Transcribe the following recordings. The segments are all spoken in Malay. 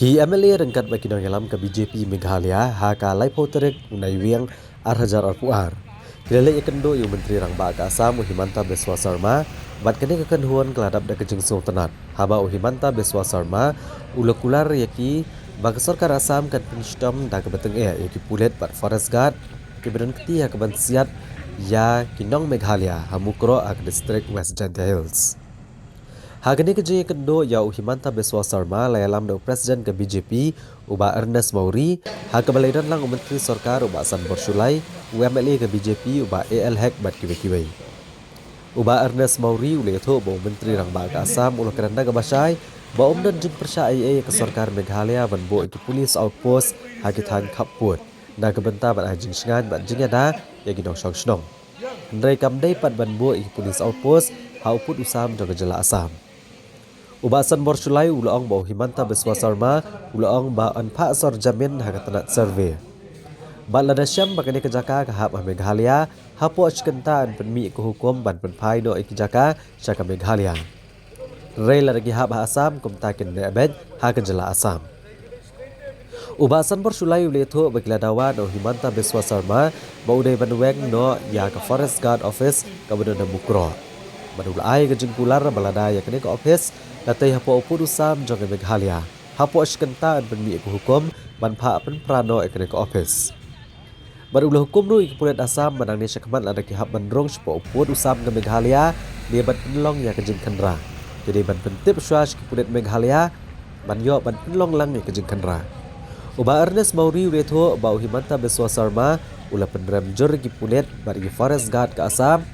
Ki MLA rengkat bagi dalam ke BJP Meghalaya haka laipo terek unai wiang arhajar arpuar. Kilele ikendo yu menteri rangba ke Asam Uhimanta Beswa Sarma bat kene kekan huan keladap da kejeng sultanat. Haba Uhimanta Beswa Sarma ulakular yaki bagi sarkar Asam kan penstam da kebeteng yaki pulet bat forest guard kiberan keti hak kebansiat ya kinong Meghalaya hamukro ak distrik West Janta Hills. Hagani kerja kendo ya Uhimanta Beswa Sarma layalam do presiden ke BJP uba Ernest Mauri hak kebaliran lang menteri sarkar uba San Borsulai UMLA ke BJP uba AL Hek bat kiwe-kiwe. Uba Ernest Mauri ule tho bo menteri rang ba ke Asam ulo keranda ke Basai ba omdan jing persya AA ke sarkar Meghalaya ban bo iki polis outpost hak kithan khaput na ke benta bat ajing sngan bat jing ada ya ginong shong snong. Ndai kamdai pat ban bo iki polis outpost ha uput usam do ke jela Asam. Ubasan Borsulai ulaong ba Uhimanta Beswa Sarma ulaong ba anpa sor jamin hakatanat survey. Ba ladasyam bakani kejaka kahap Meghalaya hapo achkenta an penmi ke hukum ban penpai do ikijaka syaka Meghalaya. Rei lagi hab Asam kum takin nebed hakajala Asam. Ubasan Borsulai uletho bagiladawa do Uhimanta Beswa Sarma ba udai banweng no ya ke Forest Guard Office kabudan Mukro. Badulai ke jengkular balada ya kene ke office latai hapo upud usam jong Meghalaya. Hapo ashkenta penmi ke hukum manpa pen prano kene ke office. Barulah hukum ru ikupulet Asam manang ni syakmat lada ki hab mandrong sepo upud usam ke Meghalaya dia ban penlong ya ke jengkandra. Jadi ban pentip swash ikupulet Meghalaya ban yo ban penlong lang ya ke jengkandra. Uba Ernest Mauri uletho ba Uhimanta Beswa Sarma ula penram jor ikupulet bari Forest Guard ke Asam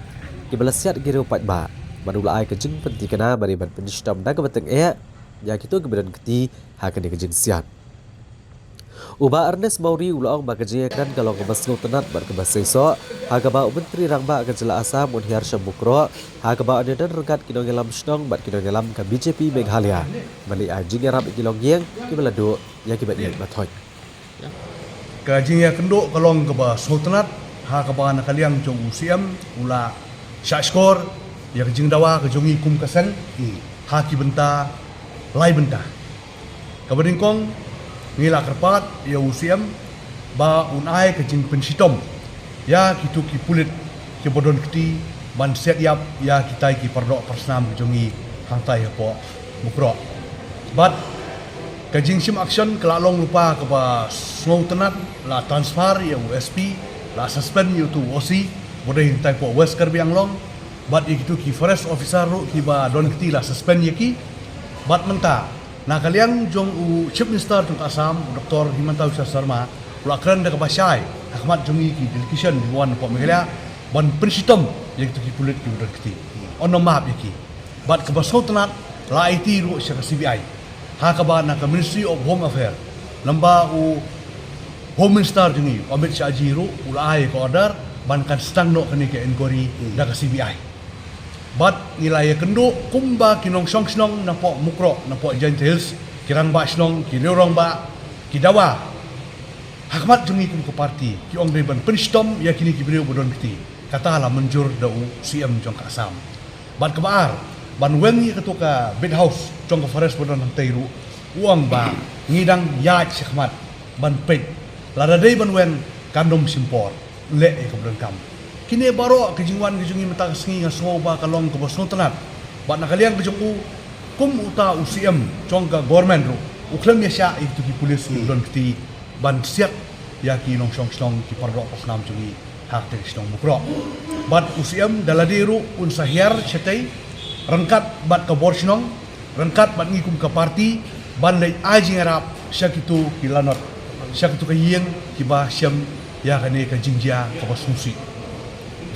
kibalasiat giru pat ba manula ai kejeng penti kena bari ban penistam da kebateng ya kitu keberan keti hakane kejeng siat. Uba Ernest Mauri ulaong ba kejeng kan kalau kebas sultanat bar kebas seso hagaba menteri rangba ke jela Asam un hiar syamukro hagaba adedan regat kinong elam snong bat kinong elam ke BJP Meghalaya bali ajing arab kilong yeng kibalado ya kibat yak bathoy. Kajing ya kendo kalong kebas sultanat hagaba nakaliang jong usiam ula syakskor ya kejing dawa kejongi kum kasan haki benta lai benta kabadingkong ngila kerpat ya usiam ba unai kejing pensitom ya kitu ki pulit ki bodon keti ban set yap ya kita ki perdok persnam kejongi hangtai hapo mukro bat kejing sim action kelalong lupa keba sultanat la transfer ya USP la suspend you to OC bodai hintai po West Karbiang Long bat itu ki forest officer ru ki ba don keti la suspend yaki bat menta na kaliang jong u chief minister tung Asam Dr. Uhimanta Beswa Sarma ula kran da kabasai hakmat jongi ki delegation di wan po Meghalaya ban pensitom yaitu ki pulit ki don keti ono map yaki bat ka sultanat la IT ru syaka CBI hakaba na ka Ministry of Home Affairs lamba u Home Minister jongi Amit Shah Jiru ula ai ko order ban kan stang no kani ke inquiry da ka CBI bat nilai kendo kumba kinong song snong na po mukro na po Janta Hills kirang ba snong kirong ba kidawa hakmat jungi kum ko parti ki ong ban penstom ya kini kibreu bodon kiti kata la menjur da CM jong ka Asam bat kebaar ban wengi ketuka bed house jong ka forest bodon nang teiru uang ba ngidang ya hakmat ban pet lada dei ban wen kandom simpor le e ko bodon kam kini baro kejingwan kejungi mata sengi ngaso ba kalong ke bosno tenat bat nakaliang kejungu kum uta UCM jongka government ru uklam ya sya itu ki polis don keti ban siap ya ki nong song song ki pardo pasnam jungi hak te song mukro bat UCM daladiru un sahiar chetai rengkat bat ke borsnong rengkat bat ngikum ke parti ban dai ajing arab syak itu ki lanot syak itu ke yeng ki ba syam ya kane ke jingjia ke bosnusi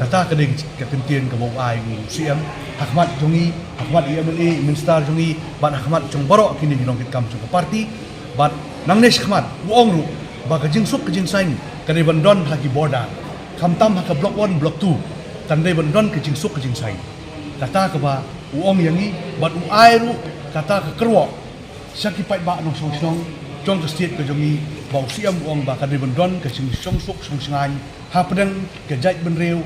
kata keding kekentian ke bau ai UCM hakmat jongi hakmat IMLA minister jongi ban hakmat jong baro kini ginong kam jong parti bat nang nes hakmat uong ru ba kejing suk kejing sain kani bandon haki border kamtam hak block 1 block 2 tandai bandon kejing suk kejing sain kata ke ba uong yangi bat uai ru kata ke kerwo syaki pai ba nong song song jong ke state ke jongi ba UCM uong ba kani bandon kejing song suk song sangai ha pedang ke jait benreu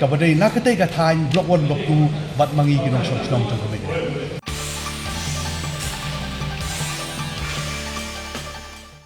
kabadai nak ketai ka thain block 1 block 2 bat mangi kinong song song tang kamera